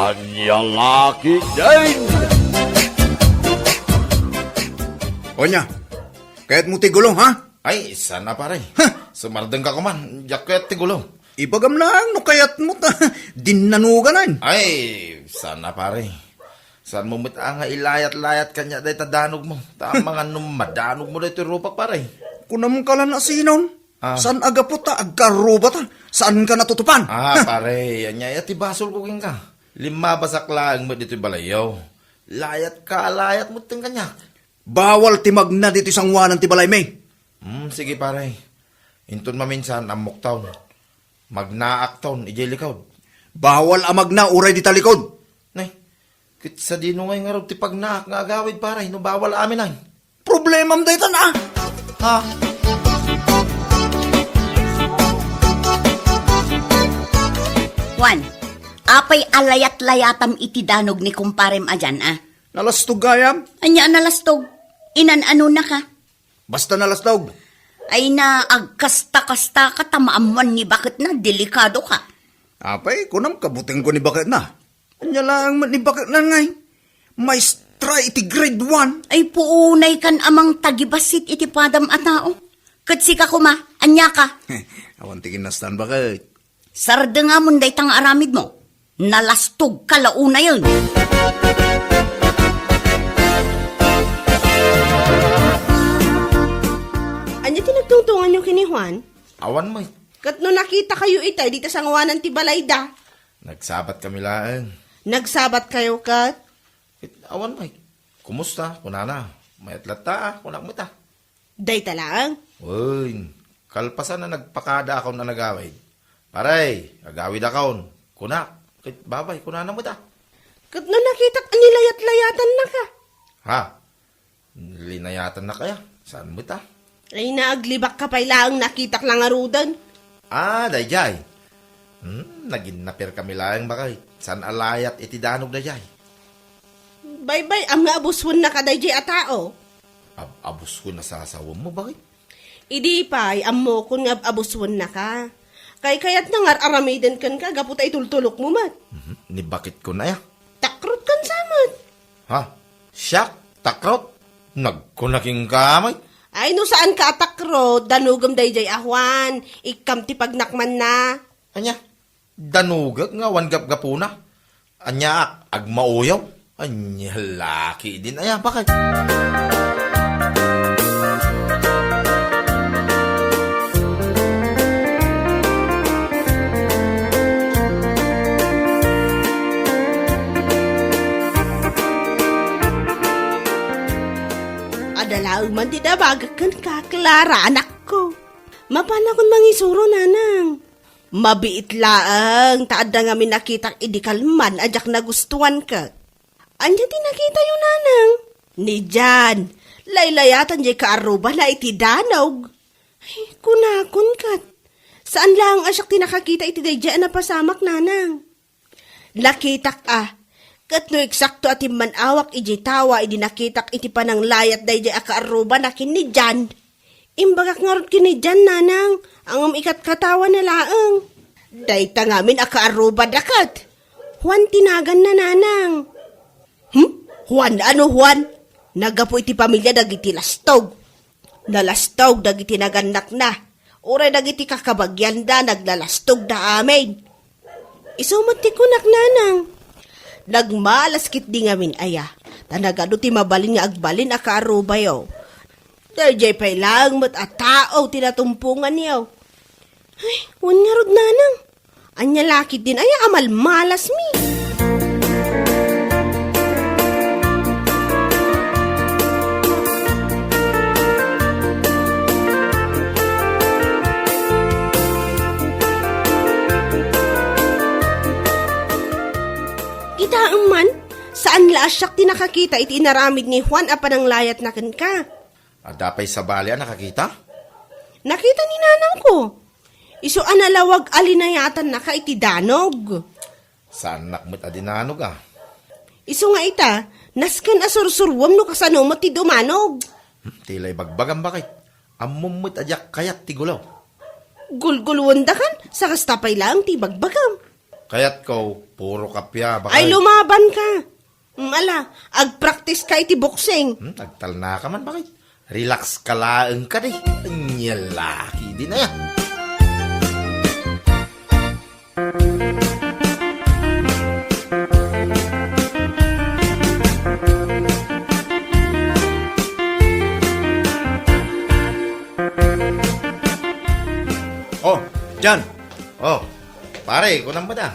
Anya laki din! Onya, kahit mo tigulong, ha? Ay, sana pare. Sumardeng ka kuman, jaket ti gulo. Ibagam lang, no kayat mo ta. Dinanuganan. Ay, sana pare. Saan mo nga ilayat-layat kanya dahi tadanog mo. Tama nga madanog mo dahi ti rupak pare. Kunam ka lang na sinon. Saan aga po ta, agkaruba ta? Saan ka natutupan? Pare, anya ti basol ko king ka. 5 basak mo dito balayaw. Layat mo ting kanya. Bawal timag na dito isang wanan ti balay may. Sige pare. Inton maminsan amok taon. Magnaak taon, ijay likaw. Bawal amag na uray di talikod. Nay, kit sa dino ngay nga ti pagnaak nga agawid pare, no bawal amin ay. Problemam dayta na. Ha? Juan, apay alayat-layatam iti danog ni kumparem ajan, Nalastog gayam. Anya nalastog, inan-ano na ka? Basta nalastog. Ay na agkasta-kasta ka tamaamuan ni bakit na delikado ka. Apay, kunam kabuting ko ni bakit na. Anya lang ni bakit na ngay. Maestra iti grade 1. Ay puunay kan amang tagibasit iti padam a tao. Katsi ka kuma, anya ka. Awan tigin na stan bakit. Sarda nga munday tang aramid mo. Nalastog ka launa yun. Anya tinagtungtungan yung kini Juan? Awan mo. Kat no nakita kayo itay dito sa ngawanan ti Balayda. Nagsabat kami laang. Nagsabat kayo kat? Awan mo. Kumusta? Kunana. Mayatlat ta, kunak mo ta. Day talang. Uy, kalpasan na nagpakada ako na nagawid. Paray, agawid akon. Kunak. Babay, kunana mo ta. Kat no nakita anilayat-layatan na ka. Ha? Linayatan na kaya? Saan mo ta? Ay naaglibak ka pa lang nakitak lang arudan. Dayjay. Naginapir kami lang bakay. San alayat iti danog dayjay. Bye-bye, ang nga abuswan na ka dayjay a tao. Abus ko na sa asawa mo, bakit? Idi pa'y ammo kun nga abuswan na ka. Kayat na nga aramidan kan ka, gaputa itultulok mo mat. Ni bakit ko na ya? Takrot kan samat. Ha? Siyak? Takrot? Nagkunaking kamay? Ay no saan ka atakro, danugam dayjay ahwan, ikam ti pagnakman na. Anya? Danugag nga wan gap-gapuna? Anya agmauyaw? Anya laki din. Aya, bakit? Adalaag man di dabagakan ka, Clara, anak ko. Mapana kun mangisuro, nanang. Mabiit laang, taad na nga minakitang idikalman, ajak na gustuan ka. Anya di nakita yung nanang? Ni Jan, laylayatan di kaaruba na iti danog. Ay, kunakon kat. Saan lang asyak tinakakita iti dayjaan na pasamak, nanang? Nakitak kat no eksakto at man awak iji tawa idi nakitak iti panang layat dayjay akaaruba na kini Jan. Imbagak ngarot kini Jan, nanang, ang ikat katawa na laang. Dayta ngamin akaaruba dakat. Juan tinagan na, nanang. Juan, ano Juan? Nagapo iti pamilya dagiti lastog. Nalastog dagiti naganak na. Uray dagiti kakabagyan da naglalastog da amin. Isumot ti kunak, nanang. Nagmalaskit di ngamin aya. Tanagado ti mabalin nga agbalin akaaruba yaw. Dayjay pa'y lang mat at tao tinatumpungan yaw. Ay, wan nga rod, nanang. Anya lakit din aya amal malas mi. Itaang man, saan laasyak tinakakita iti inaramid ni Juan apan ang layat na kan ka? Adapay sa balya nakakita? Nakita ni nanang ko. Isu analawag alinayatan na ka iti danog. Saan nakmet adinanog Isu nga ita, nasken asursurwam no kasano mo ti dumanog. Tilay bagbagan bakit? Amumut adyak kayat ti gulaw. Gulgulwanda kan, sa kastapay lang ti bagbagam. Kaya't ko, puro kapya. Bakay. Ay, lumaban ka. Ala, ag-practice ka iti boxing. Nagtal na ka man, bakit? Relax ka laang ka di. Anyalaki din na yan. Oh, Jan. Oh, pare, kunang ba na?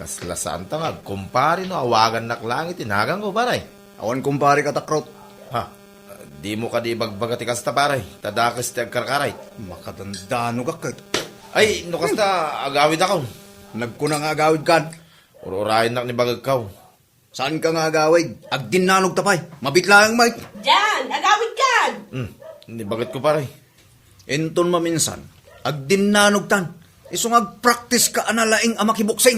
Kaslasaan ta nga, kumpare no, awagan naklangit, tinagang ko, pare. Awan kumpare ka takrot. Ha, di mo ka di bagbagati kasta, pare. Tadakas ti agkarkaray. Makadandano ka kahit. Ay, no kasta, agawid ako. Nagkunang agawid kan. Ururahin nak ni bagag kaw. Saan ka nga agawid? Agdinanog tapay. Mabitlaang may. Jan, agawid ka! Ni bagit ko, pare. Enton maminsan. Agdinanog tan. Isong ag-practice ka analaing amakiboksing.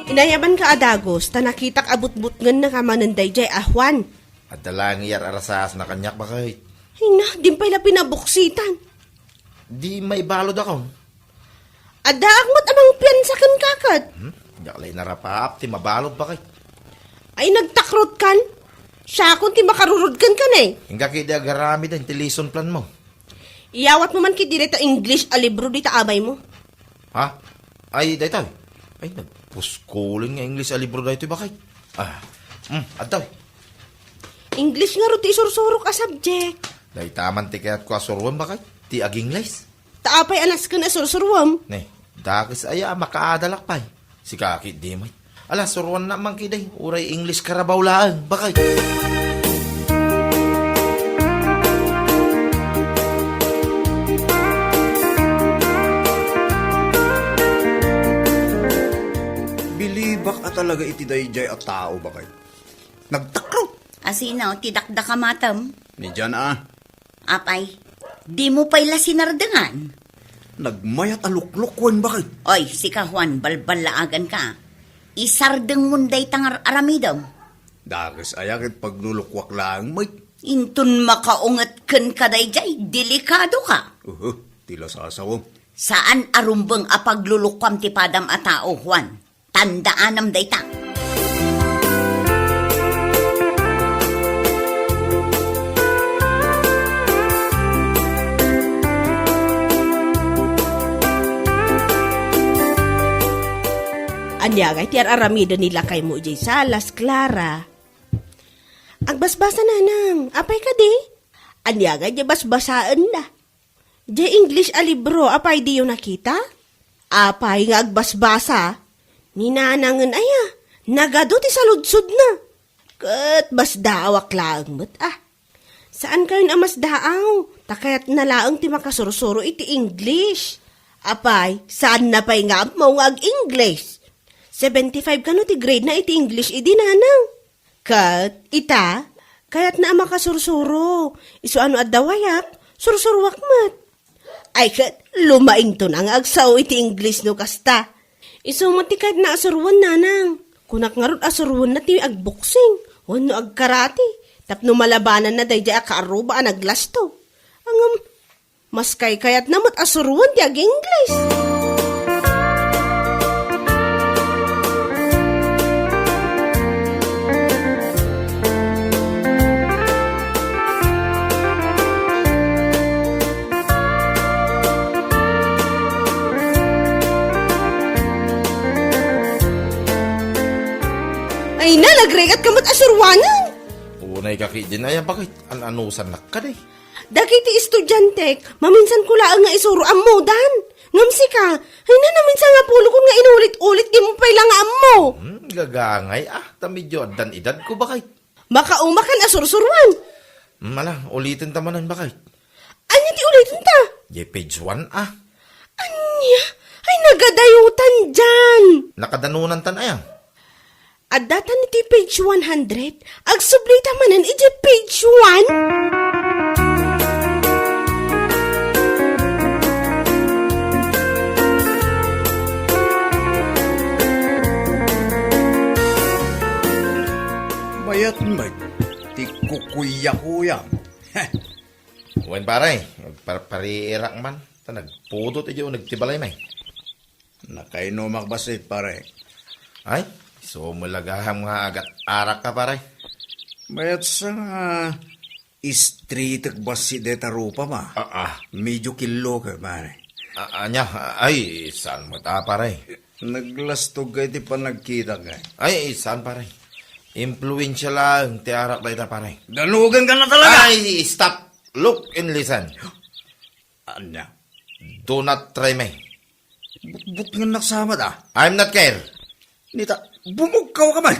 Inayaban ka adagos, ta nakitak abut-but na kamananday jay ahwan. At dalang iyar arasas na kanyak bakit. Ay na, di pa ila pinabuksitan. Di may balod ako. Adaakmat amang piyansakan kakad. Yaklay narapap, ti mabalod bakit. Ay nagtakrot kan. Siya kung ti makarurod kan eh. Hingga kaya agarami din, ti lesson plan mo. Iyawat mo man ki direta English a libro di taabay mo. Ha? Ay, daytay. Ay, nagpuskulin nga English a libro daytoy bakit. Adtay. English nga ro ti isursurok a subject. Day taman ti kayat ko asurwan bakit. Ti aging les. Taapay anas ka na sursurwam. Ne, dakis aya makaadalak pay. Si kakit di may. Ala, surwan na man kiday. Uray English karabaw laan. Bakit? Bilibak at talaga iti dayjay at tao ba kayo? Nagtakrot. Asinaw, tidakda ka matam. Ni Jan Apay, di mo pa'y sinardangan. Nagmayat aluklukwan ba kayo? Oy, si Juan, balbalaagan ka. Isardeng munday tangar aramidam. Dagas ayakit paglulukwak lang may. Intun makaungat ken kadayjay, delikado ka. Tila sasaw. Saan arumbeng apaglulukwam ti padam a tao, Juan? Tandaanam dayta. Anya kay tiar aramida nila kay mo jay salas, Clara. Agbasbasa na nang, apay ka di? Anya kay jay basbasaan na. Jay English a libro, apay di yung nakita? Apay nga agbasbasa. Ninanangan aya, nagado ti saludsod na. Kat bas daawak lang mo't Saan kayo na mas daaw? Takayat na laang ti makasursuro iti English. Apay, saan na pa'y nga mo nga English? 75 ka no ti grade na iti English idi nanang. Kat, ita, kayat na makasursuro. Iso ano at dawayak, sursurwak mat. Ay kat, lumaing to nang agsaw iti English no kasta. Iso matikad na asurwan nanang. Kunak nga ron asurwan na ti agboksing. Wano agkarati. Tapno malabanan na dayjay akaaruba ang naglasto. Ang mas kayat na mat asurwan ti ag English. Ay na, nagregat ka mat asurwanan. Unay kakit din ay bakit. Anusan nak ka day. Dagiti estudyante, maminsan ko laang nga isuro amudan. Ngamsi ka, ay na naminsan nga pulo ko nga inulit-ulit di mo pa'y lang amo. Gagangay tamidyo adan edad ko bakit. Makaumakan asursurwan. Mala, ulitin tamanan bakit. Anya ti ulitin ta? Ye page 1 Anya, ay nagadayutan dyan. Nakadanunan tan ayang. At datan iti page 100, agsublita manan iti page 1. Mayat may tikukuya-kuya. Heh, Wen pare, pariirak man. Ta nagpudot iyo nagtibalay may. nakainumak basit pare. Ay, so mulagaham nga agat arak ka pare. Mayat sa istritak basit deta rupa ma. Medyo kilo ka pare. Anya, ay, saan mo ta pare? Naglastog ka iti pa nagkita ka. Ay, saan pare? Impluensya lang, ti arak ba ita pare? Dalugan ka na talaga! Ay, stop! Look and listen. Anya, Do not try me. but nga naksama ta. I'm not care. Nita, bumugkaw ka man.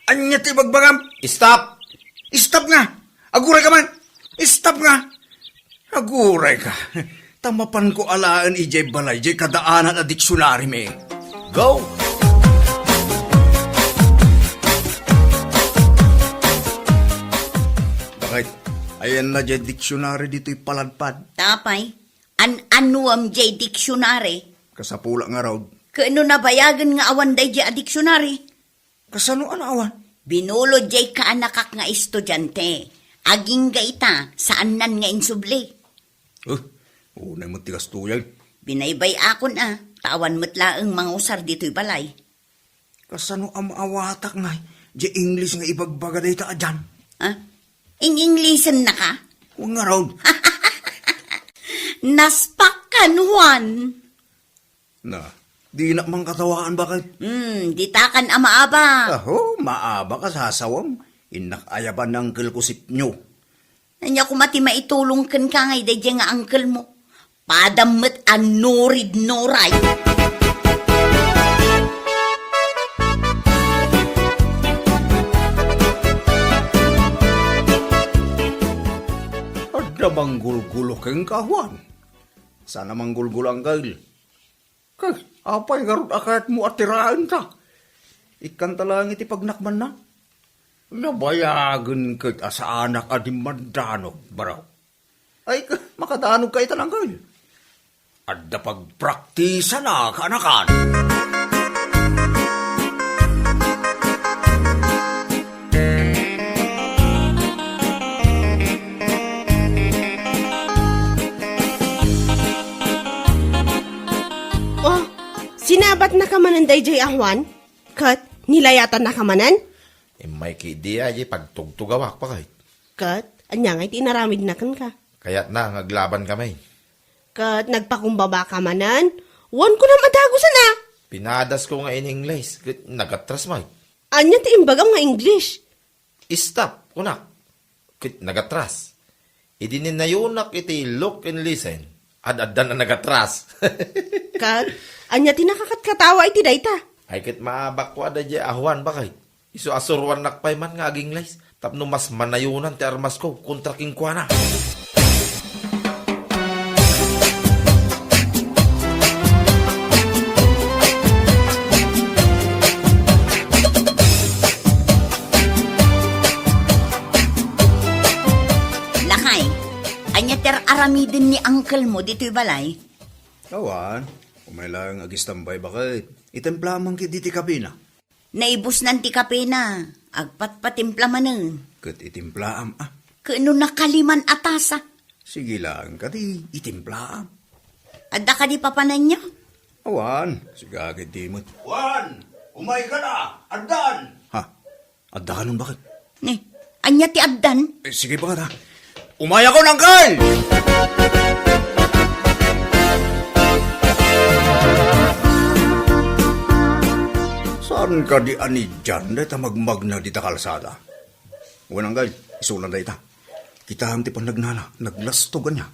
Anya ti bagbagam. Stop! Stop nga! Aguray ka man! Stop nga! Aguray ka. Tamapan ko alaan ijay balay, jay kadaanan a diksyonary me. Go! Bakit? Ayan na jay diksyonary dito'y paladpad. Tapay, an-anuam jay diksyonary. Kasapula nga raw. Kaano nabayagan nga awan day jay a diksyonary? Kasano awan? Binulo jay kaanakak nga estudyante. Aging ga ita, saan nan nga insubli. Unay mo tigas tuyag. Binaybay akon tawan mo't laeng mga usar dito'y balay. Kasano amawatak nga, jay English nga ibagbaga day ta dyan. Ing-Englishan na ka? Huwag nga raw. Naspakan, Juan. Na, di na mang katawaan bakit? Ditakan amaaba. Aho, maaba ka sasawam. Inakayaban ng kilkusip nyo. Nanya ko mati maitulong kan ka ngay day nga angkel mo. Padamot ang norid noray. Ada manggulgulo keng kawan. Sana manggulgulo ang kail. Kay, apay garot akayat mo at tiraan ta. Ikan talang iti pagnakman na. Nabayagan ka sa anak adim mandanog, baraw. Ay, makadanog ka ita lang kail. Ada pagpraktisa na kaanakan. Oh, sinabat na kamanan day jay ahwan? Kat, nilayatan na kamanan? May kidiya jay pagtugtugawak pa kahit. Kat, anya ngay tinaramid na kan ka. Kaya't na, ngaglaban kami. Kat, nagpakumbaba kamanan? Wan ko na madagusan na. Pinadas ko nga in English. Nagatras may. Anya ti imbagam nga English. Stop, kunak. Nagatras. Idinin na yunak iti look and listen. Ad-adan na nagatras. Kat, anya ti nakakatkatawa iti dayta. Ay kit maabak ko ada jay ahwan bakay. Isu asurwan nakpay man nga aging lays. Tapno mas manayunan ti armas ko kontra king kuana. Lakay, anya ter aramidin ni uncle mo dito'y balay. Kawan, umailang agistambay bakit? Itemplamang kit iti kabina. Naibus nanti kape na. Agpat-patimpla manen. Kat itimplaam Kaano nakaliman atasa. Sige lang, kati itimplaam. Adda ka di papanan niyo? Awan, sigagit di mo. Wan! Umay ka na! Addan! Ha? Addanon bakit? Ni, anya ti addan? Sige ba ka Umay ako ng kal! Saan ka di ani dyan? Dahil ta magmag na di ta kalsada. Unang kal, isulan dahi ta. Kita hamti pa nagnana, naglastogan niya.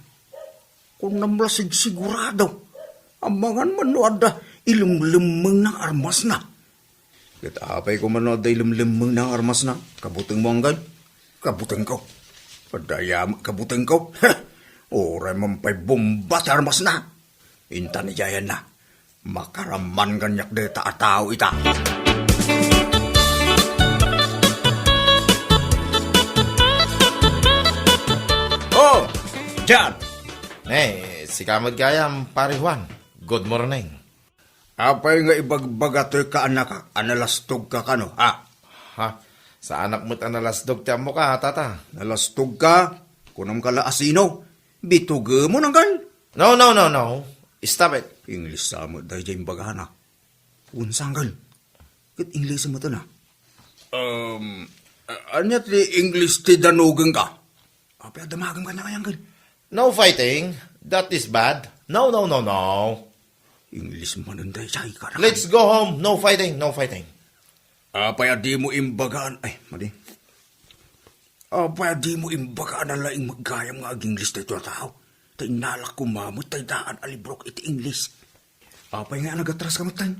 Kung namlasig sigurado, amangan man no ada ilumlimang ng armas na. Katapay ko man no ada ilumlimang ng armas na. Kabuteng mo ang kal? Kabuteng ko. Padayam kabuteng ko. Oray mampay bomba sa armas na. Inta ni Jayan na. Makaraman ganyak de taataw ita. Oh! Jan! Si kamad gayam, pare Juan. Good morning. Apay nga ibagbaga to'y ka anak ka, analastog ka kano, ha? Ha? Sa anak mo't analasdog tiyan mo ka, tata. Nalastog ka, kunam kala asino, bituge mo nang kan. No. Stop it. English sa mo dahil dyan bagana. Unsang kan, kit English mo to na. Anyat li English ti danugang ka. Apa damagang ka na kayang kan. No fighting. That is bad. No. English mo nun dahil siya ka. Let's go home. No fighting. Apaya di mo imbagaan. Ay, mali. Apaya di mo imbagaan ang laing maggayam nga ag English tayo tao. Tay nalak kumamot, tay daan alibrok iti English. Apay nga nagatras ka matan.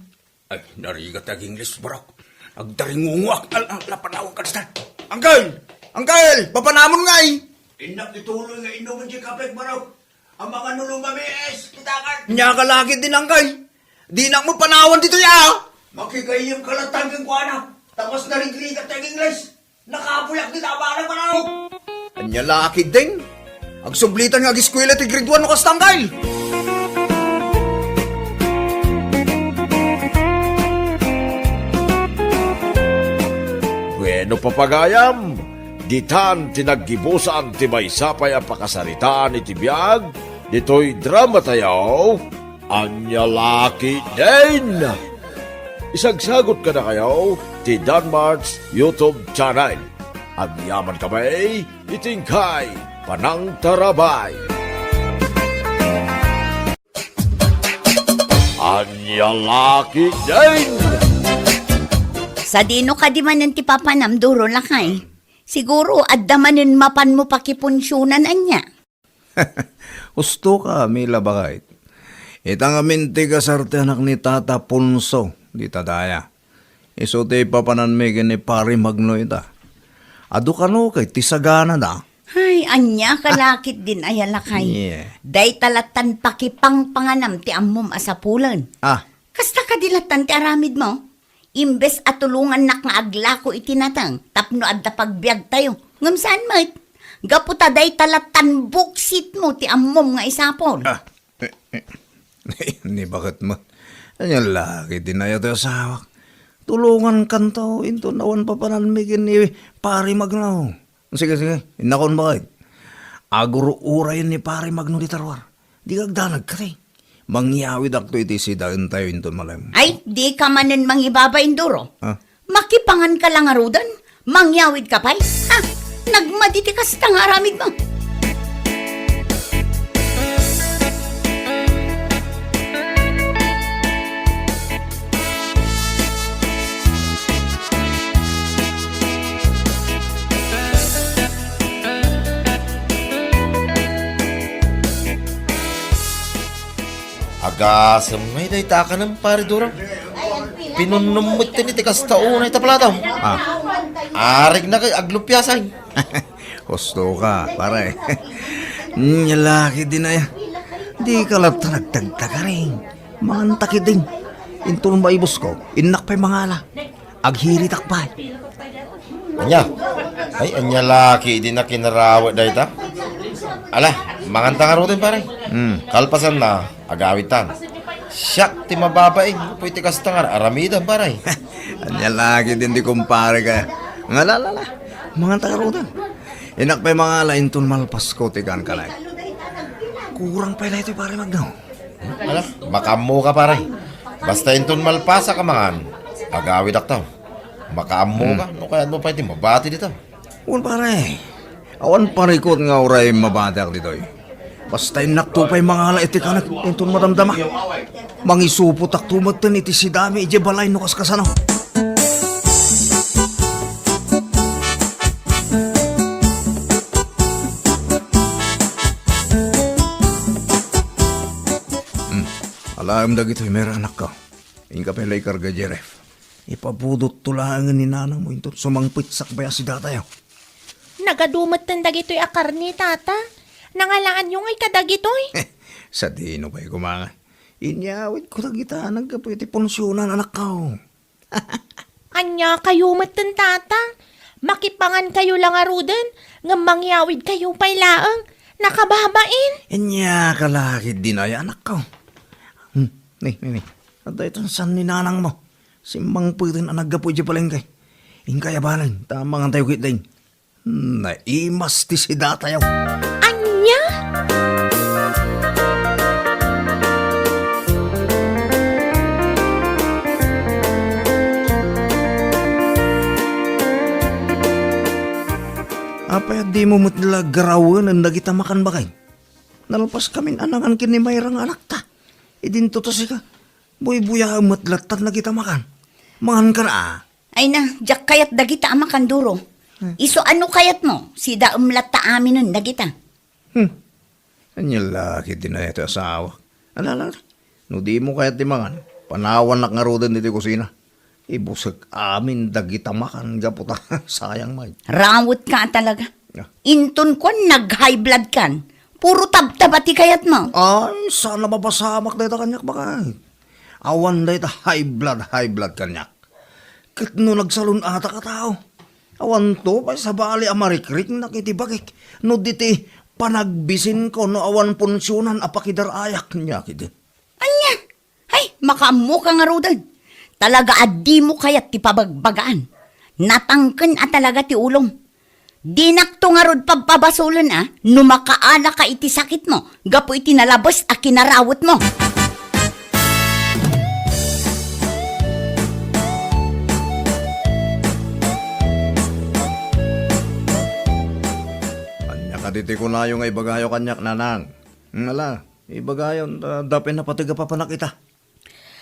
Ay, narigat ag English, barok. Agdaringunguak, lapanawag ka na. Angkel, papanamon nga eh. Inak ituloy nga inuman di kapit, barok. Ang mga nulumamiis, kitakan. Nya ka lagi din, Angkel. Di na mo panawan dito ya. Makigayim ka lang tanggang kuwana. Tapos narigrigat ang English. Nakapulak din abanang manawag. Anya laki din. Ang sublitan nga giskwela ti grade 1 no kastanggal. Bueno papagayam, ditan tinaggibusan ti may sapay ang pakasaritaan iti biyag, dito'y drama tayo, anya laki din. Isagsagot ka na kayo, ti Danmarks YouTube channel. Agyaman kami, itingkay, panang tarabay. Anya laki din. Sa dino ka di manan ti papanam duro lakay. Siguro addamanin mapan mo pakipunsyonan anya. Gusto ka, Mila Bakait. Itang amin ti kasarte anak ni Tata Punso, di tadaya. Iso ti papanan me ni Pari Magno ita. Ado ka no kay tisagana da. Ay, anya kalakit din ay lakay. Yeah. Day talatan pakipang panganam ti ammom asapulan. Ah, Kasta ka dilatan ti aramid mo. Imbes at tulungan nak nga aglako itinatang, tapno adda pagbiag tayo. Ngam saan mo gaputa day talatan buksit mo ti ammom nga isapol. ni bakit mo? Anya laki dinaya tayo sawak. Tulungan kanto, into nawan papanan me ni Pari Magno. Sige, inakon bakit? Aguro uray ni Pari Magno di tarwar. Di kagdanag ka rin. Mangyawid akto iti sidaan tayo into malam. Ay, di ka manen mangibabain duro. Ah. Makipangan ka lang arudan. Mangyawid ka pa'y. Ha? Nagmaditi ka sa tangaramid mo. Agasam may dayta ka ng pare durang. Pinunumot tin iti kastaon iti palataw. Arig na kay aglupyasan. Gusto ka, pare. Nyalaki din na yan. Di ka lang nagtagta ka rin. Mangantaki din. Intun maibos ko, inak pa'y mangala. Aghiritak pa. Anya? Ay, anya laki din na kinarawat dayta. Ala, manganta nga rin pare. Kalpasan na, agawitan. Siyak, ti mababaing. Pwede kastangar, aramidan pare. Anya lagi din di kumpare ka. Ngalalala, mga tagarutan. Inak pa'y mangala intun malpas ko tigan ka lang. Kurang pala ito pare Magno. Ala, makamu ka pare. Basta intun malpasa ka mangan. Agawid aktaw. Makamu ka, no kaya mo pa iti mabati dito. Un pare, awan parikot nga oray mabatak dito eh. Basta inakto pa'y mangala iti ka intun madamdama. Mangisupot aktumatan iti si dami iti balay no kaskasano. Alam dagito meron anak ka. Ingka pa lay karga Jeref. Ipabudot tulangan ni nanang mo ito. Sumangpit sakbaya si datayo. Nagadumot ng dagito'y akar ni tata. Nangalaan yung ay kadagito'y. Sa dino pa'y kumangan. Inyawit ko dagita nagkapiti ponsyonan anak ka. Anya kayo matan tata. Makipangan kayo lang arudan. Nga mangyawid kayo pa'y laang. Nakababain. Inya kalakid din ay anak ka. Ni. At ito san ni nanang mo. Simbang pwedeng anagapo di palengkay. Inkayabanan, tamang tayo kitain. Naimas ti si datayaw. Anya? Apay di mo mutla garawan ang nagita makan bakay. Nalpas kami anangan kini mayrang anak ta. Idin to si ka. Buy-buya matlatan nagita makan. Mangan ka na Ay na, jak kayat dagita ama kanduro. Iso ano kayat mo? Si da umlat ta amin nun dagita. Anya laki din na ito asawa. Alala, no di mo kayat di mangan. Panawan na nga rodan dito kusina. Ibusag amin dagita makan gaputa. Sayang may. Rawot ka talaga. Ah. Inton ko nag-high blood kan. Puro tabtabati kayat mo. Ay, sana mapasamak na ito kanyak bakay. Awan na ito high blood kanyak. Kat no nagsalun ata ka tao. Awan to, pa sa bali amarikrik nakitibagik. No diti panagbisin ko no awan punsyonan apakidarayak niya kiti. Anya? Ay, makamu ka nga rodan. Talaga addi mo kayat ti pabagbagaan. Natangken at talaga ti ulong. Dinakto nga rod pagpabasulan no makaala ka iti sakit mo. Gapo iti nalabos a kinarawot mo. Anya ka diti ko na yung ibagayo kanyak nanang. Ngala, ibagayon dapin na patiga pa panakita.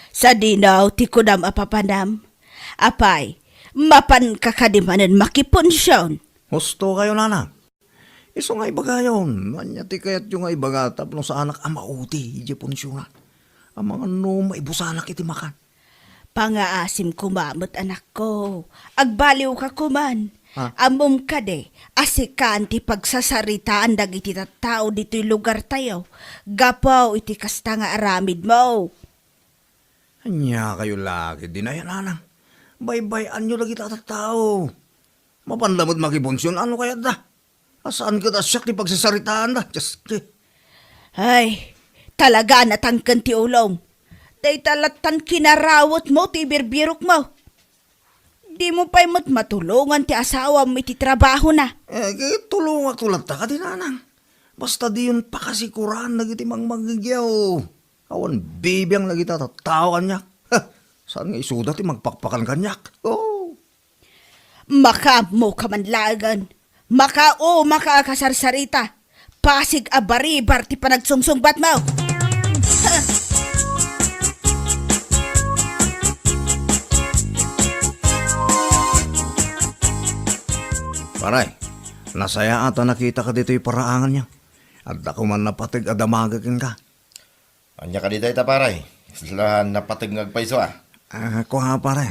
Sa dinaw, ti kunam apapanam. Apay, mapan kakadimanan makiponsyon. Husto kayo nanang. Iso nga ibagayon. Anya ti kayat yung nga ibagatap no sa anak amauti. Ije punsyonan. Ang mga no maibusanak iti makan. Pangaasim kumamot anak ko. Agbaliw ka kuman. Ha? Amom ka de, asikan ti pagsasaritaan dagiti tattao dito'y lugar tayo. Gapaw iti kasta nga aramid mo. Anya kayo lagi din ay nanang. Bye-bye anyo lagi tatatao. Mapandamot makibonsyon ano kaya da? Asaan ka da siyak ti pagsasaritaan da? Just Ay, talaga natangkan ti ulong. Day talatan kinarawot mo ti birbirok mo. Di mo pa'y matulungan ti asawa mo iti trabaho na. tulong at tulad ta ka din nanang. Basta di yun pakasikuran nagiti mang magigyaw. Awan bibiyang lagi tatatao kanyak. Saan nga isuda ti magpakpakan kanyak? Oh. Maka mo kamanlagan. Makakasarsarita. Pasig abaribar ti panagsungsungbat mo. Paray, nasaya ata nakita ka dito yung paraangan niya. At ako man napatig adamagakin ka. Anya ka di tayo paray. Sila napatingag pa iso Ako ha paray,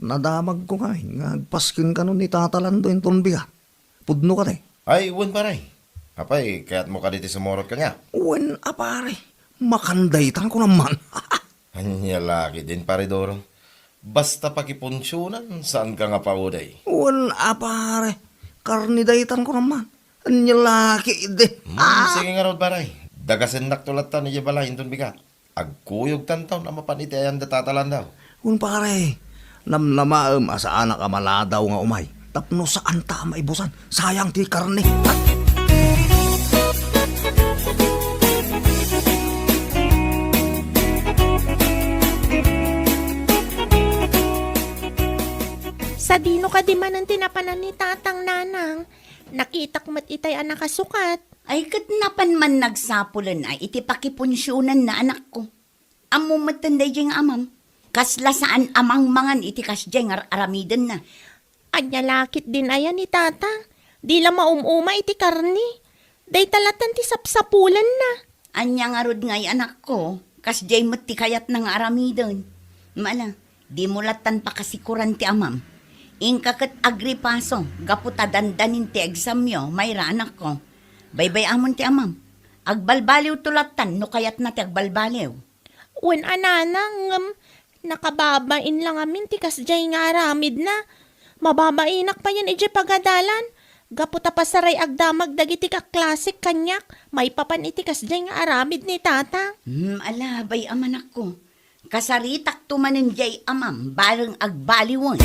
nadamag ko nga. Nagpaskin ka nun ni tatalando yung tunbiga. Pudno ka tayo. Ay, uwan paray. Apay, kaya't mo ka dito sumurot ka niya. Uwan pare, makandaytan ko naman. Anya lagi din pare Dorong. Basta pakipunsyonan, saan ka nga pauday? Uwan pare, karnidaytan ko naman. Anya laki din. Sige nga rod paray. Dagasin naktulatan niya balahin ton bigat. Agkuyog tantaw na mapaniti ayan datatalan daw. Uwan pare, namnamaam asa anak amaladaw nga umay. Tapno saan ta maibusan, sayang ti karne. Sa dino ka di man ang tinapanan ni tatang nanang. Nakitak mat itay ang nakasukat. Ay katnapan man nagsapulan ay iti pakipunsyonan na anak ko. Amo matanday diyang amam. Kasla saan amang mangan iti kasdiyang aramidan na. Anya lakit din ayan ni tatang. Di la maumuma iti karni. Day talatan ti sapsapulan na. Anya nga rod ngay anak ko. Kasdiyay mat ti kayat ng aramidan. Mala, di mulatan pa kasikuran ti amam. Ingkakat agripaso, gaputa dandanin ti examyo, mayra anak ko. Baybay amon ti amam. Agbalbaliw tulatan, no kayat na ti agbalbaliw. Wen ananang, nakababain lang amin ti kasjay nga aramid na. Mababainak pa yan ije pagadalan. Gaputa pasaray agdamag dagiti ka klasik kanyak. May papan iti kasjay nga aramid ni tata. Ala, bay amanak ko. Kasaritak tumanin jay amam, bareng agbaliwon.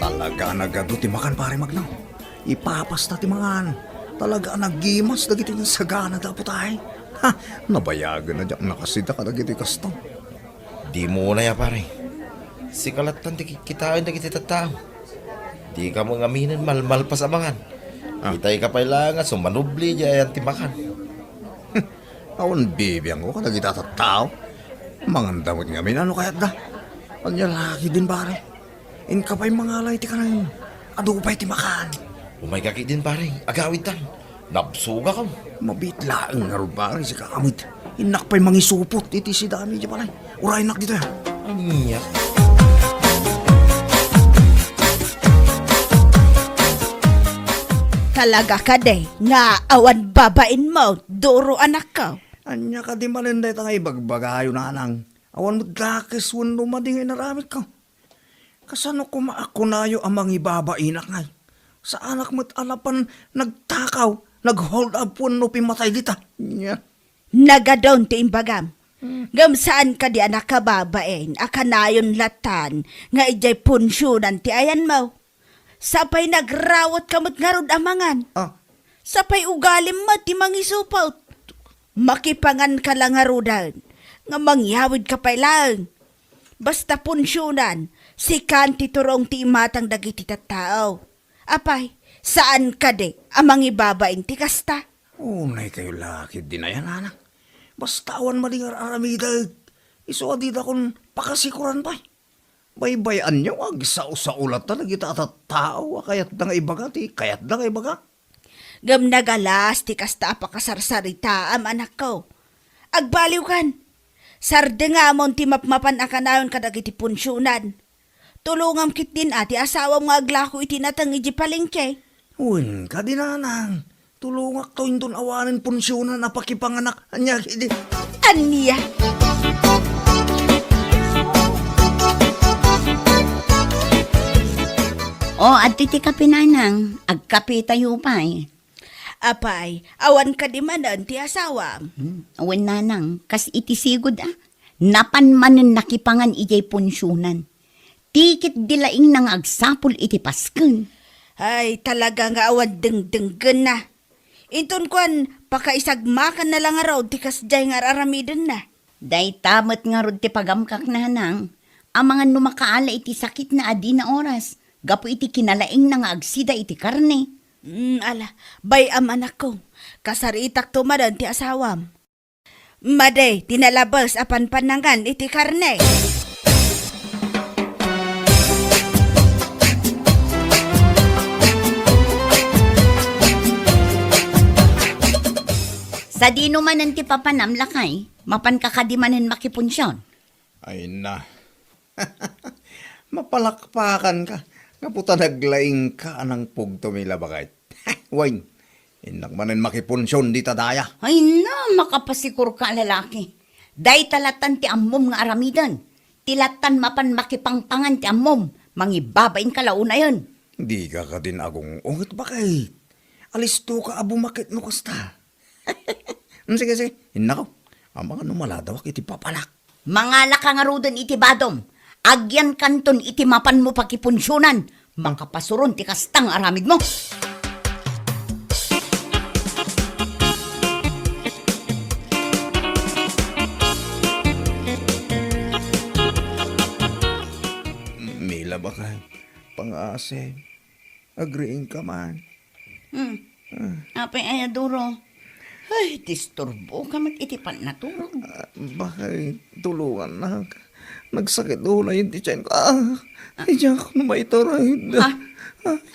Talaga nagado ti makan pare Magnaw. Ipapasta ti mangan. Talaga naggimas dagiti ng sagana dapat ay. Ha, nabayagan na diyak nakasida ka dagiti kastong. Di mo na ya pare. Si kalatan di kitain na kita tao. Di ka mo ngaminin malmal pa sa mangan. Itay ka pailangan sumanubli di ayan timakan. Awan bibiyang ko kada kita tao. Mangandamot nga min ano kayat da. Anya laki din pare. In ka pa'y mga alay ti ka nang adupay ti makan. Umay kaki din pare, agawitan. Nabsuga ka. Mabitlaang nga rin pare si kakamit. Inak pa'y mangisupot iti si dami di pare. Uray nak dito ya. Anya. Talaga ka day, nga awan babain mo, duro anak ka. Anya ka di malinday tangay bagbagayo na nang. Awan mo dakis wano madingay naramit ka. Kasano kumaako nayo ang mga ibabainak ngay. Sa anak mo't alapan nagtakaw, nag-hold up wano pimatay dita. Nya. Nagadon ti imbagam. Gamsaan ka di anak ka babain, akanayon latan, nga ijay punsyonan ti ayan mo. Sapay nagrawat kamot nga rod amangan. Ah, Sapay ugalim mo ti mangisupot. Makipangan ka lang nga rodan, nga mangyawid ka pa lang. Basta punsyonan, si kanti turong ti imatang dagiti tattao. Apay, saan ka de, amang ibabain ti kasta? unay kayo laki din na yan anak. Basta awan madingar aramidag. Iso adida kung pakasikuran pa. Baybayan nyo, ag sa ulat na nagita at tao, kayat na nga ibaga, kayat na nga ibaga. Gam nagalas ti kasta apakasarsarita am anak ko. Agbaliw kan. Sarde nga amon ti mapmapan akanayon kadagiti punsyonan. Tulungam kit din ati asawa mga aglako iti natang iji palengke. Uwin ka dinanang. Tulungak to indon awanin punsyonan na pakipanganak. Anya, hindi. Aniya. O, at ti kapinanang, agkapi tayo pa eh. Apay, awan ka di manan ti asawa. Awan nanang, kas itisigod napanmanen nakipangan ijay punsyonan. Tikit dilaing nang agsapul iti pasken. Ay, talaga nga awan dengdenggen na. Inton kwan, pakaisagmakan na lang araw ti kasjay nga aramiden na. Day tamat nga rod ti pagamkak nanang, ang mga numakaala iti sakit na adi na oras, gapo iti kinalaing nang agsida iti karne. Ala, bayam anak ko, kasaritak tumadan ti asawam. Maday, tinalabas apan panangan iti karne. Sa di numanan ti papanamlakay, mapan kakadimanan makipunsyon. Ay na. Mapalakpakan ka. Nga puta naglaing ka anang pugto may labakay. Wain, inak manin makipunsyon di tadaya. Ay na, makapasikur ka lalaki. Day talatan ti ammom nga aramidan. Tilatan mapan makipangpangan ti ammom, mangibabain ka launa yun. Di ka ka din agong ungit bakay. Alisto ka abumakit no kasta. Sige, sige. Hinako. Ang mga numaladawak iti papalak. Mga lakangarudan iti badom, agyan kanton iti mapan mo pakipunsyonan, makapasuron ti kastang aramid mo. Mila bakay. Pang-ase. Agreeing ka man. Apay ay aduro. Ay, disturbo ka iti natulog. Bakay tulungan na. Nagsakit na yung tiyan ko. Ay, diyan ako na maitorahin. Ha?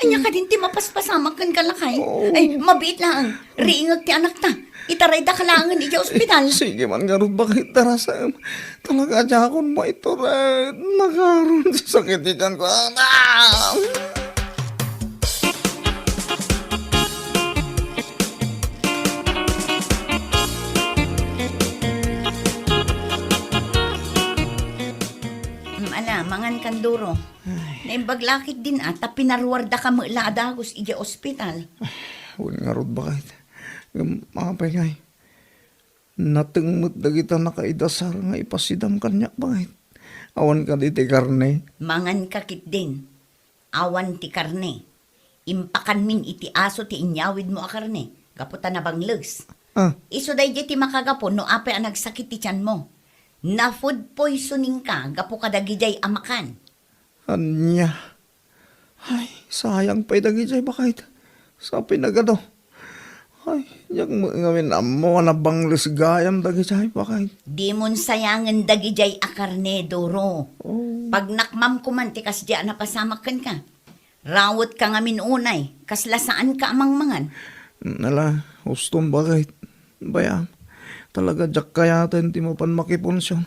Anya ka din ti mapaspasamak kan kalakay. Ay, mabiit lang. Riingag ti anak ta. Itaray da kalangan iti ospital. Sige man, garot bakit tarasa. Talaga diyan ako na maitorahin. Nakaroon sa sakit tiyan ko. Mangan kanduro. Naimbaglakit din ata pinarwarda ka mo adagos iti ospital. Huwag nga rod bakit. Mapay ngay. Natengmot dagita nakaidasar nga ipasidam kanya bakit. Awan ka diti karne. Mangan kakit din. Awan ti karne. Impakan min iti aso ti inyawid mo a karne. Gaputa na bang lugs. Ah, Iso day ti makagapo no ape ang nagsakit ti tiyan mo. Na food poisoning ka, gapu kadagijay amakan. anya. Ay, sayang pa idagi jay bakit. Sa pinagado. Ay, yung ngawin amo na bang lisgayam dagi jay bakit. Di mon sayangan dagijay a karne, Doro. Pag nakmam kuman ti kasya na pasamakan ka. Rawot ka nga unay, kaslasaan ka amang mangan. Nala, hustom bakit. Bayam, talaga jak kaya tayo hindi mo pan makiponsyon.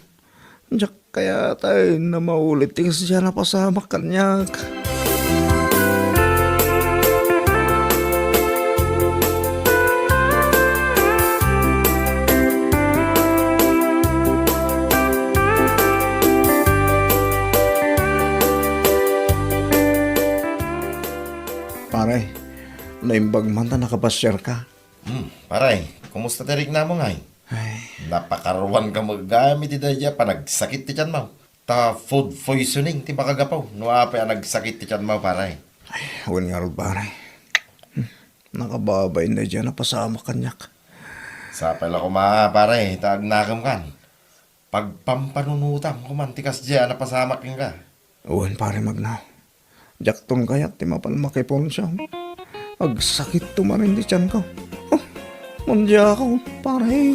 Jak kaya tayo na maulit yung siya na pasamak kanyak. Pare, naimbag man ta nakapasyar ka. Paray, kumusta tarik na mo ngay? Napakaruan ka magamit ti daya pa nagsakit ti tiyan mo. Ta food poisoning ti makagapaw. No apa ang nagsakit ti tiyan mo, paray. Awan nga rin pare. Nakababay na dyan na pasama kanyak. Sa pala ko paray, taag nakam kan. Pagpampanunutam kumantikas dyan na pasamak ka. Awan pare magnaw. Jakton kayat ti mapan makipon siya. Agsakit tumarin di tiyan ko. Oh, mundya ako pare.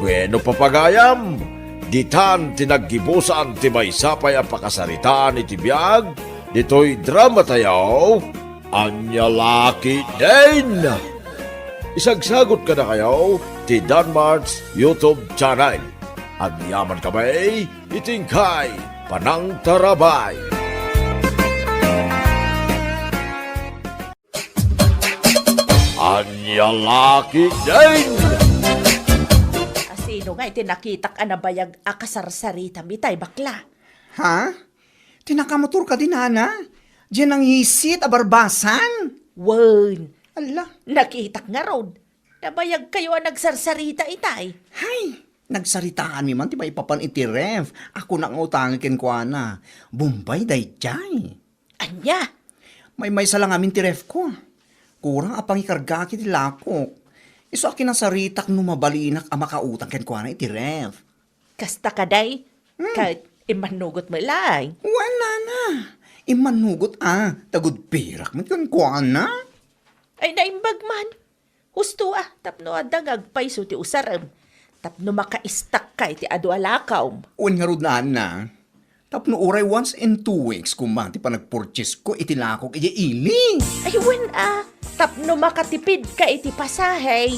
Bueno papagayam, ditan tinaggibusan ti maysapay a pakasaritaan iti biag, dito'y drama tayaw, anya laki din. Isagsagot ka na kayo ti Danmar's YouTube channel. Agyaman kamay, itingkay, panang tarabay. Anya laki din. Asino nga iti nakitak anabayag akasarsarita bitay bakla. Ha? Tinakamotor ka din, Ana? Diyan ang hisit, abarbasan? Wen, Ala, nakitak nga ron. Nabayag kayo ang nagsarsarita itay. hay! Nagsaritaan mi man, ti ba ipapan iti ref? Ako na ang utangin ken kwa na. Bombay day jay. Anya, May salang amin ti ref ko. Kurang apang ikarga kiti lakok. Iso akin ang saritak no mabalinak ang makautang ken kwa na iti ref. kasta kaday, kahit imanugot mo lang. Wala na. Imanugot tagod pirak man ken kwa na. Ay naimbag man. Husto tapno adangag paiso ti usaram. Tapno makaistak kay ti adu alakaw. Uwan nga rod na. Tapno uray once in 2 weeks kumati pa nagpurchase ko itilakok iti ili. Ay wen tapno makatipid ka iti pasahay.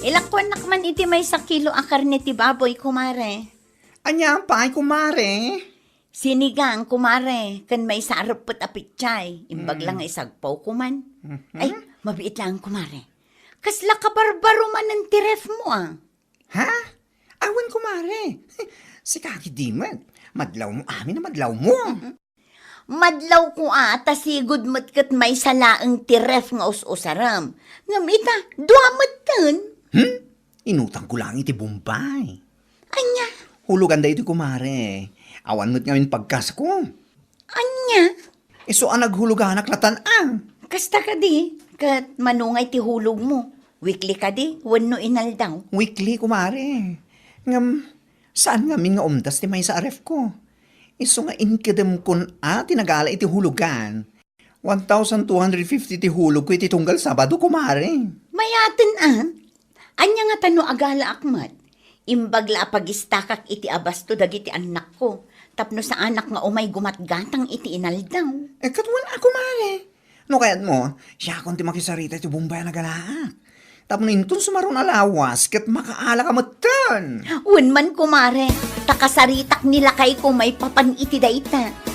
Ilakwan nakman iti may sa kilo a karne ti baboy, kumare. Anya pa ay kumare. Sinigang, kumare, kan may sarupot a pichay. Imbag lang isagpaw kuman. Ay, mabiit lang, kumare. Kasla ka barbaro man ng tiref mo, Ha? Awan kumare. Si Kaki Dimat. Madlaw mo amin na madlaw mo. Madlaw ko ata sigud mo't kat may salaang tiref nga us-usaram. Ngamita, duamat tan. Inutang ko lang iti Bombay. Anya, Hulugan da iti kumare. Awan mo't ngayon pagkas ko. anya. Iso ang naghulugan naklatan Kasta ka di, kat manungay ti hulog mo. Weekly ka di, wano inaldaw. Weekly kumare. Ngam, saan nga nga umdas ti may sa aref ko? Iso nga inkidem kun tinagala iti hulugan. 1,250 ti hulog ko iti tunggal Sabado kumare. Mayatin anya nga tano agala akmat. Imbagla pagistakak iti abasto dagiti anak ko. Tapno sa anak nga umay gumatgatang iti inaldaw. Katwan ako mare. No kayat mo, siya akong ti makisarita iti Bombay na galaak. Tapno intun sumaron alawas, kat makaala ka matan. Unman kumare, takasaritak nila kay ko may papan iti dayta.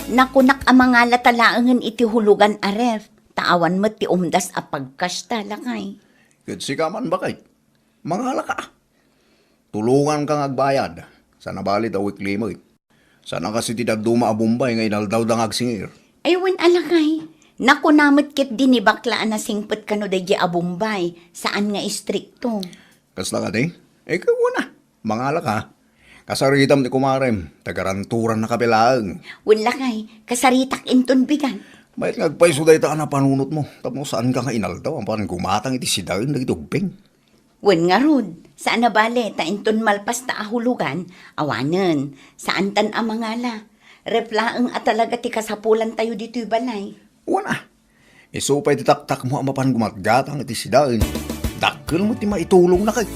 Nakunak ang mga latalaangan iti hulugan aref. Taawan mo ti umdas a pagkas talakay. Good si ka man bakit? Mangala ka. tulungan kang agbayad. Sana balit a weekly mo. Sana kasi tidak duma a Bombay nga inaldaw dang agsingir. Aywan alakay. Naku namit kit din ni baklaan na singpet kano day abumbay. Saan nga istrikto? Kasla ka di? Ikaw na. Mangala ka. Kasaritam ni kumarem. Tagaranturan na kabilaang. Wala kay, kasaritak inton bigan. Bayit ngagpaiso day ta na panunot mo. Tapos saan ka nga inaldaw? Ang parang gumatang iti sidain na itubing. Wen nga rod, saan na bale, ta inton malpas ta ahulugan, awanen, saan tan amangala. Replaeng at talaga ti kasapulan tayo dito'y balay. Wala. Isupay titaktak mo ang mapan gumatgatang iti sidain. Dakkel mo ti maitulong na kay.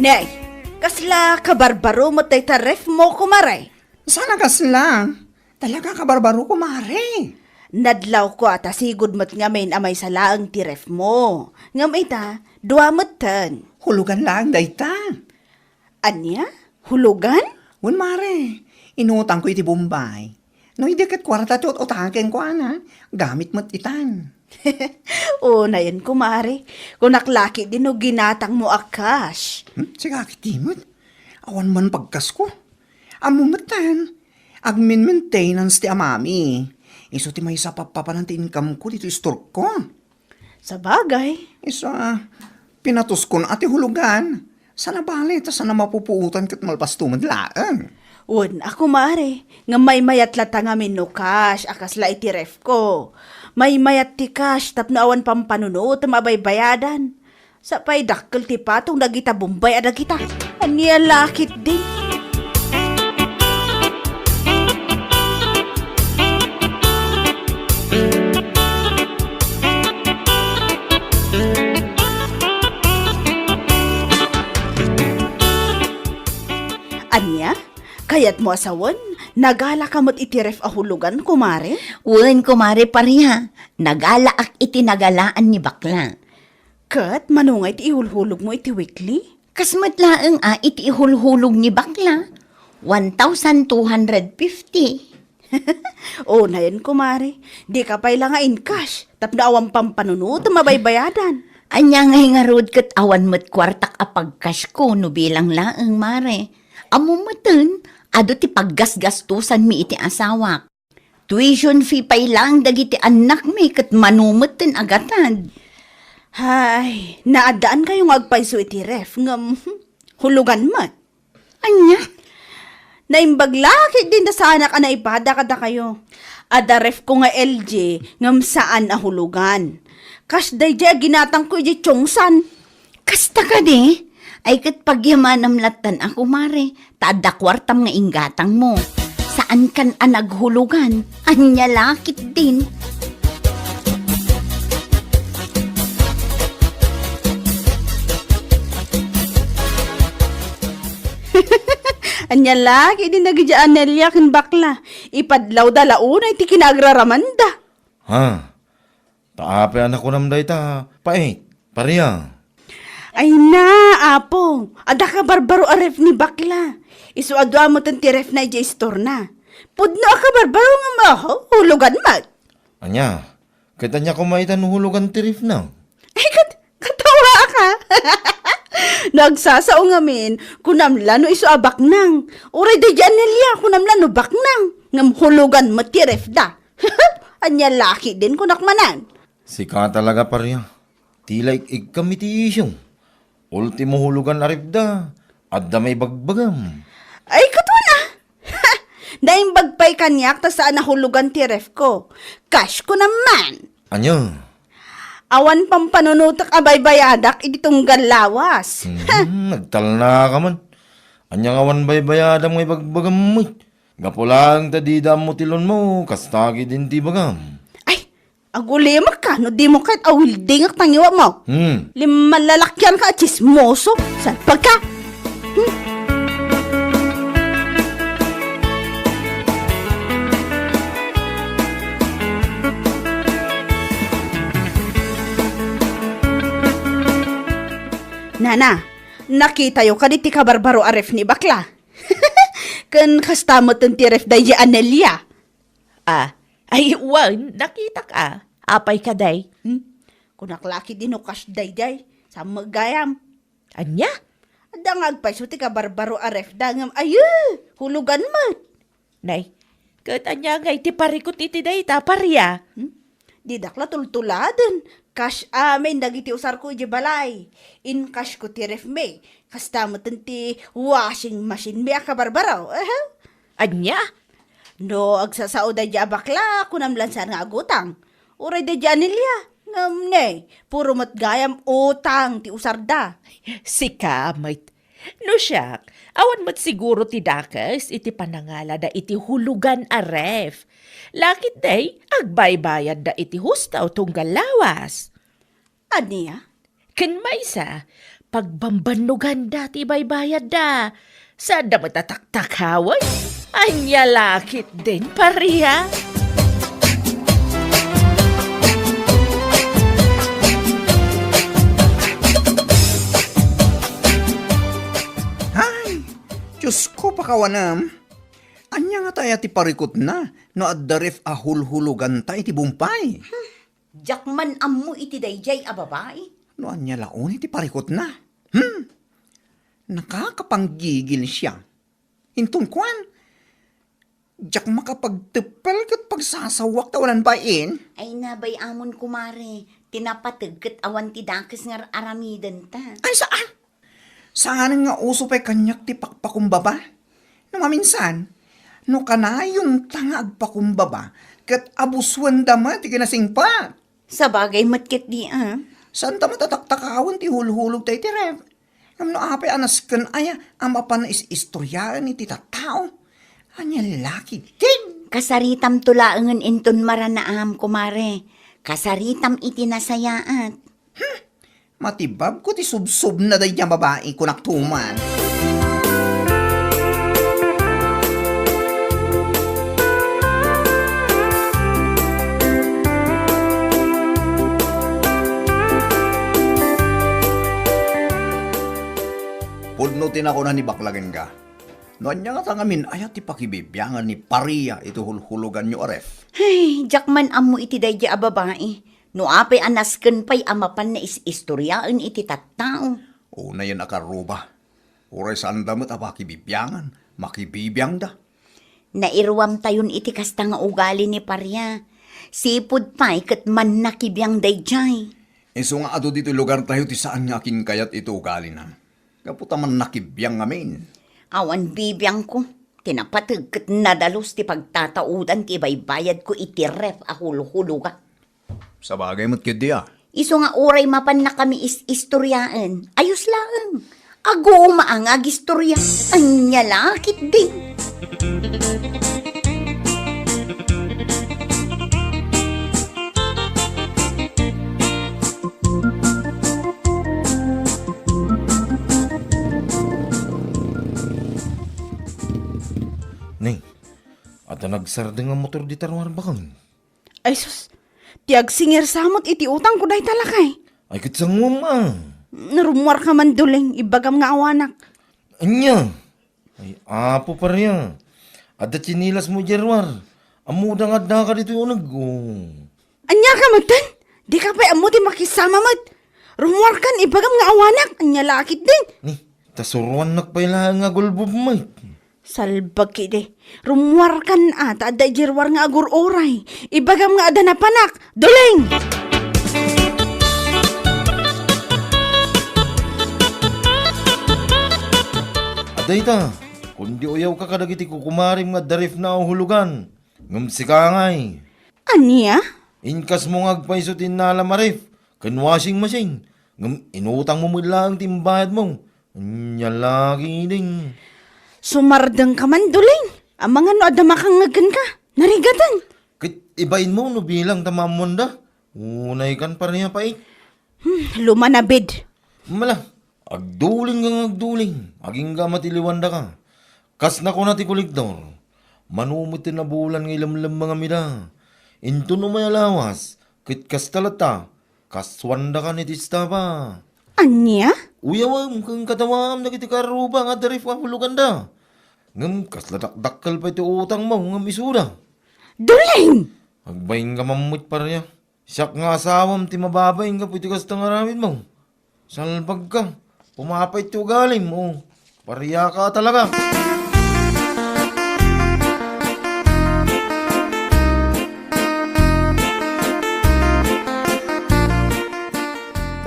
Nay, kasla kabarbaro mo tay taref mo kumaray. Sana kasla. Talaga kabarbaro ko, mare. Nadlaw ko ata sigud mo't ngamin amay sa laang ti ref mo. Ngam ita, dua mo't Hulugan lang, dayta. Anya? Hulugan? Wen mare, inutang ko iti Bombay. No, hindi kat kwarta ti utangken ko, ana. Gamit mo't itan. O na yan kumare. Kung naklaki din o ginatang mo akash. Sige, akitimot. Awan man pagkas ko. Amumatan. Admin maintenance ti amami. Iso ti may isa papapan ti income ko dito store ko. Sa bagay. Isa, pinatos ko na ati hulugan. Sana bali, ta sana mapupuutan kat malpastuman laan. Un, ako mare. Nga may mayat lata nga no cash. Akasla iti ref ko. May mayat ti cash. Tapno awan pampanuno. Tamabay bayadan. Sa pay dakkel ti patong nagita Bombay ada kita. Anya lakit din. Anya? Kayat mo asawan? Nagala ka mo't itiref a hulugan, kumare? Wen kumare pariha, nagala ak iti nagalaan ni bakla. Kat, manungay ti ihulhulog mo iti weekly? Kasmat laeng iti ihulhulog ni bakla. 1,250. O na yan, kumare. Di ka pa'y lang in cash. Tapno awang pampanuno, mabaybayadan. Anya nga rod kat awan mo't kwartak apagkas ko no bilang laeng mare. Amumatan, ado ti paggasgastusan mi iti asawak. Tuition fee pa'y lang dagiti anak mi kat manumatan agatan. Hay, naadaan kayong agpaiso iti ref. Ngam, hulugan mat. Anya? Naimbaglaki din da sa anak na ipada kada kayo. Ada ref ko nga LJ, ngam saan a hulugan. Kas day jay ginatang ko iti chongsan. Kasta ka di? Ay kat pagyamanam latan ako mare, tada kwartam nga inggatang mo. Saan kan anaghulugan? Anya lakit din. Anya lagi din nagijaan Nelia kin bakla. Ipadlaw dalauna iti kinagraramanda. Ha? Taape anak ko namday ta. Pait, pariya. Ay na, apo. Ada ka barbaro a ref ni bakla. Isu adwa mo tan ti ref na ijay store na. Pudno ka barbaro nga maho, hulugan mat. Anya, kita niya kumaitan hulugan tirif na. Ay, katawa ka. Nagsasaong amin, kunamla no isu abak nang. Uray de dyan Nelia, kunamla no bak nang. Ngam hulugan mat ti ref da. Anya laki din kunakmanan. Sika talaga pariya. Tila ikam iti isyong. Ultimo hulugan aribda. Adda may bagbagam. Ay, katwa na. Naimbagpay kanyak ta saan nahulugan ti ref ko. Cash ko naman. Anya? Awan pampanunutak abay-bayadak itong galawas. Nagtal na ka man. Anya ngawan baybayadam may bagbagam mo. Gapulang tadida mo tilon mo. Kastagi din ti bagam. Ay, agulimak ka. No di mo kahit awilding ak tangiwa mo. Lima lalakyan ka at chismoso. Salpag ka. Nana, nakita yo ka di ti kabarbaro aref ni bakla. Kan kastamot ng tiref da ya Anelia. Ay, wan, nakita ka. Apay ka, day. Kunaklaki din o kas day sa magayam. Anya? Dangag pa ti ka barbaro aref dangam ayu hulugan mo. Nay, kat anya nga iti parikot iti day ta, parya. Didakla tultuladen. Cash amin dagiti usar ko di balay. In cash ko ti ref me. Kastamot ti washing machine me ka barbaro. Anya? No, agsasao da di abakla kunam lansan nga agutang. Uray da di anilya. Ngam ne, puro matgayam utang ti usar da. Si kamay. No siyak, awan mat siguro ti dakas iti panangala da iti hulugan a ref. Lakit day, agbaybayad da iti hustaw tunggal lawas. Aniya? Ken maysa, pagbambanugan da ti baybayad da. Saan da matataktakaway? Anya lakit din pariya. Ay, Diyos ko pakawanam. Anya nga tayo ti parikot na, no at darif ahulhulugan tayo ti bumpay. Jakman ammo iti dayjay a babae. No anya laon ti parikot na. Nakakapanggigil siya. Intong kwan, jak makapagtepel kat pagsasawak tawanan bain. Ay nabay amon kumare, tinapatag kat awan ti dakes nga aramidan ta. Ay saan? Saan nga uso pa'y kanyak ti pakpakumbaba? No maminsan, no kanayong tangag pakumbaba, kat abuswan dama ti kinasingpa. Sa bagay matkit di Saan ta matataktakawon ti hulhulog tayo ti rev? Ngam no apay anas kan aya, ama pa na istoryaan ni ti tatao. Anya laki din. Kasaritam tulaangan inton maranaam kumare. Kasaritam iti nasayaat. Matibab ko ti subsub na day niya babae kunaktuman. Pudnutin ako na ni baklagan ka. Noan niya nga tangamin ayat ti pakibibyangan ni Paria ito hulhulugan nyo aref. Ay, jakman ammo iti dayjay a babae. No apay anasken pa'y amapan na istoryaan iti tattao. Una yan akaruba. Uray saan damot pakibibyangan, makibibiyang da. Nairwam tayon iti kasta nga ugali ni Parya. Sipod pa'y kat man nakibiyang dayjay. Iso nga ado dito lugar tayo ti saan nga akin kayat ito ugali na. Kaputa man nakibiyang amin. Awan bibiyang ko. Tinapatag kat nadalos ti pagtataudan ti baybayad ko iti ref a huluhuluga. Sa bagay mo't kid diya. Iso nga uray mapan na kami istoryaan. Ayos lang. Ago maangag istorya. Anya lakit din. Ning, ato nagsardeng nga motor di tarwar bakang. Ay sus, tiag singer samot iti utang ko day talakay. Ay kitsang ma. Narumwar ka man duling, ibagam nga awanak. Anya? Ay apo parya. Ada chinilas mo jerwar. Amuda nga da ka dito yung Anya ka magtan? Di ka pa amo ti makisama mat. Rumwar kan, ibagam nga awanak. Anya lakit din. Ni, tasuruan nakpailahan nga gulbob mate. Salbag kide. Rumwar kan ata da jirwar nga agur oray. Ibagam nga ada na panak. Duling! Aday ta, kundi uyaw ka kadagiti kukumarim nga darif na hulugan. Ngam si kangay. Anya? Inkas mo ngagpaisutin na alamarif. Kan washing machine. Ngam inutang mo mula ang timbayad mo. Anya lagi ding. Sumardang ka man duling. Ang mga no ada makangagan ka. Narigatan. Kit ibain mo no bilang tamamon da. Unay kan pa niya pa Lumanabid. Mala, agduling kang agduling. Aging ka matiliwanda ka. Kas na ko na ti kuligdor. Manumit na bulan ng ilamlam mga mida. Into no may alawas. Kit kas talata. Kaswanda ka ni tista ba. Anya? Uyawam kang katawam na kiti karuba nga darif ka hulugan da. Ngam, kasladakdakkel pa iti utang mo, ngam isura. Duling! Agbayin ka mamut pa niya. Siyak nga asawam, ti mababayin ka, pwede kas tangaramid mo. Salbag ka, pumapay ti ugalim mo. Pariya ka talaga.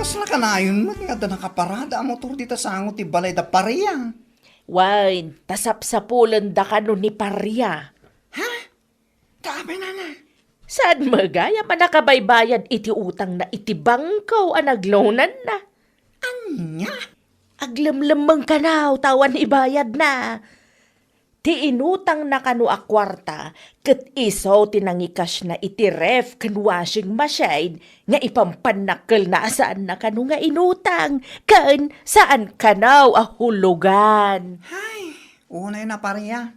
Kasla ka na yun, nga da nakaparada ang motor dito sa angot ti balay da pareya. Wine, tasap-sapulan da ka no ni Parya. Ha? Tabi na na. Saan magaya pa nakabaybayad iti utang na iti bangkaw ang naglonan na? Anya? Aglamlamang ka na, tawan ibayad na. Ti inutang na kanu a kwarta, kat isaw tinangikas na iti ref kan washing machine, nga ipampanakal na saan na kanu nga inutang, kan saan kanaw a hulugan. Ay, unay na pareya.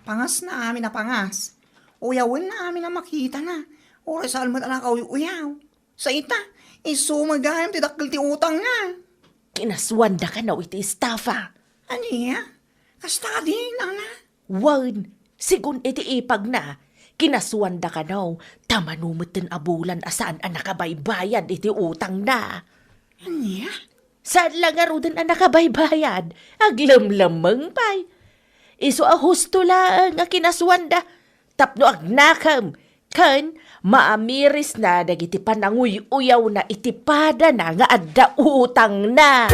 Pangas na amin na pangas. Uyawin na amin na makita na. Oray sa almat anak uyaw. Sa ita, isumagayam ti dakil ti utang nga. Kinaswanda ka na iti estafa. Aniya? Kasta din, ana. Wan, sigun iti ipag na, kinaswanda ka na, tamanumutin abulan asaan ang nakabaybayad iti utang na. Aniya? Saan lang nga din ang nakabaybayad? Aglamlamang pay. Iso a husto lang nga kinaswanda, tapno agnakam, kan maamiris na dagiti pananguy-uyaw na itipada na nga adda utang na.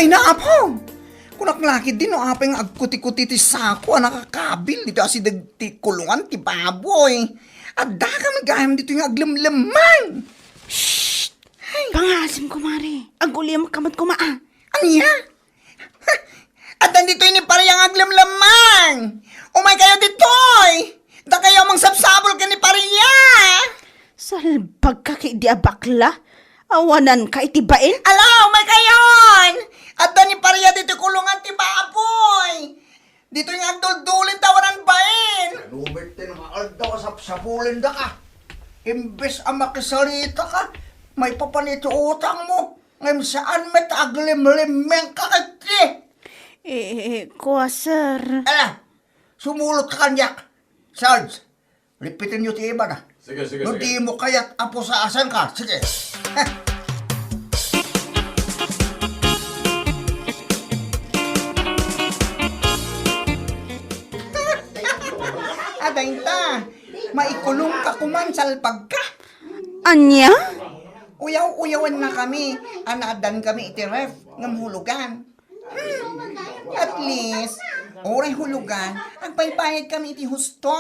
Ay naapong! Kunak lakid din no apeng agkuti-kuti ti sako ang nakakabil dito asi ti kulungan ti baboy. At da kami gayam dito yung aglamlaman. Pangasim ko, Mari. Ang uliam kamat ko, maa. Aniya? At nandito ni pariyang aglamlaman. Umay kayo ditoy. Da kayo mang sabsabol ka ni pariya. Salbag ka kay di bakla. Awanan ka itibain. Ala, umay kayon. At ni pariya dito kulungan ti baboy. Dito yung agdul-dulin tawanan bain. Lubit din maaldaw sabsabulin da ka. Imbes ang makisalita ka, may papanito utang mo. Ngayon saan met aglim-limeng ka kati. Kuha, sir. Ala, sumulot ka kanyak. Sarge, lipitin nyo ti iba na. Sige, No di mo kaya't apo sa asan ka. Sige. Adayta, maikulong ka kuman salpag ka. Anya? Uyaw-uyawan na kami. Anadan kami iti ref ng hulugan. At least, oray hulugan, ang paypayad kami iti husto.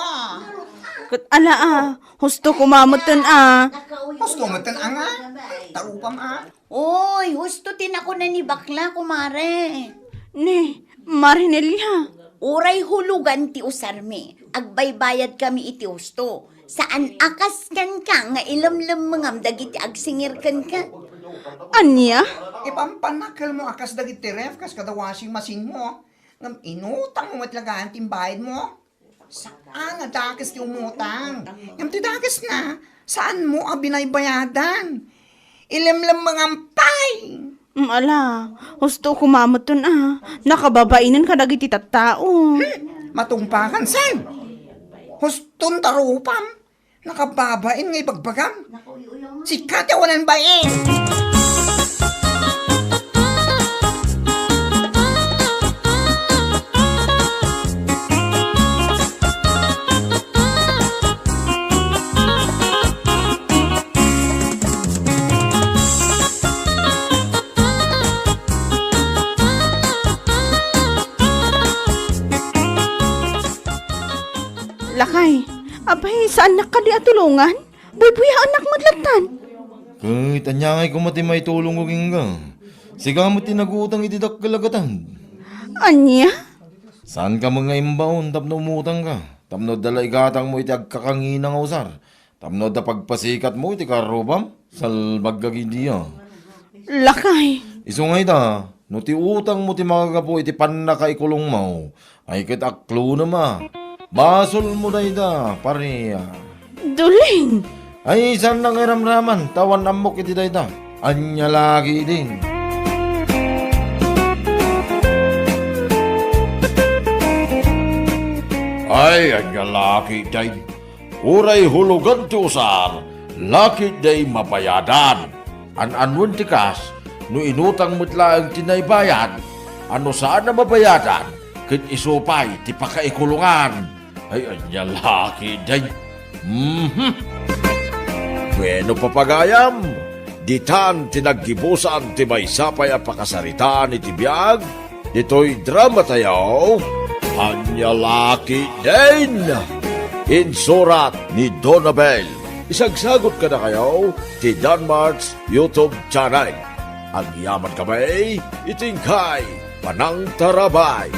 Kat ala husto kumamutan Husto mo tan nga. Tarupam Oy, husto tin ako na ni bakla, kumare. Ni, Marinelia. Uray hulugan ti usarmi. Agbaybayad kami iti husto. Saan akas kan ka nga ilamlam mangam dagiti agsingir kan ka. Anya? Ipampanakal mo akas dagiti ref kas kada washing machine mo. Ngam inutang mo matlagaan timbayad mo. Saan nga dakis ti umutang? Ngam ti dakis na, saan mo ang binaybayadan? Ilamlam mangampay. Ala, husto kumamutan Nakababainan ka dagiti tattao. Matungpakan san? Huston tarupam. Nakababain ngay bagbagam. Sikat yawanan bain. Lakay, abay, saan nakadi atulungan? Bubuya anak madlatan. Kahit anyangay ko mati may tulong ko kingga. Siga mo tinagutang itidak kalagatan. Anya? Saan ka mga imbaon tapno umutang ka? Tapno dala igatang mo iti agkakanginang usar. Tapno da pagpasikat mo iti karubam. Salbag kagidiya. Lakay. Isungay ta, no ti utang mo ti makagapo iti panakaikulong mo. Ay kit aklo na ma. Basol mo na ida, pareya. Duling. Ay, saan nang iramraman? Tawan amok iti dayta. Anya lagi din. Ay, anya laki day. Uray hulugan ti usar, laki day mabayadan. An-anwen ti kas, no inutang mutla ang tinaybayan, ano saan na mabayadan, kit isupay ti pakaikulungan. Ay, anya laki day. Bueno papagayam, ditan tinaggibusan ti maysapay a pakasaritaan iti biyag, dito'y drama tayo, anya laki din. Insurat ni Donabel. Isagsagot ka na kayo ti Danmarks YouTube channel. Ang yaman kamay, itingkay, panang tarabay.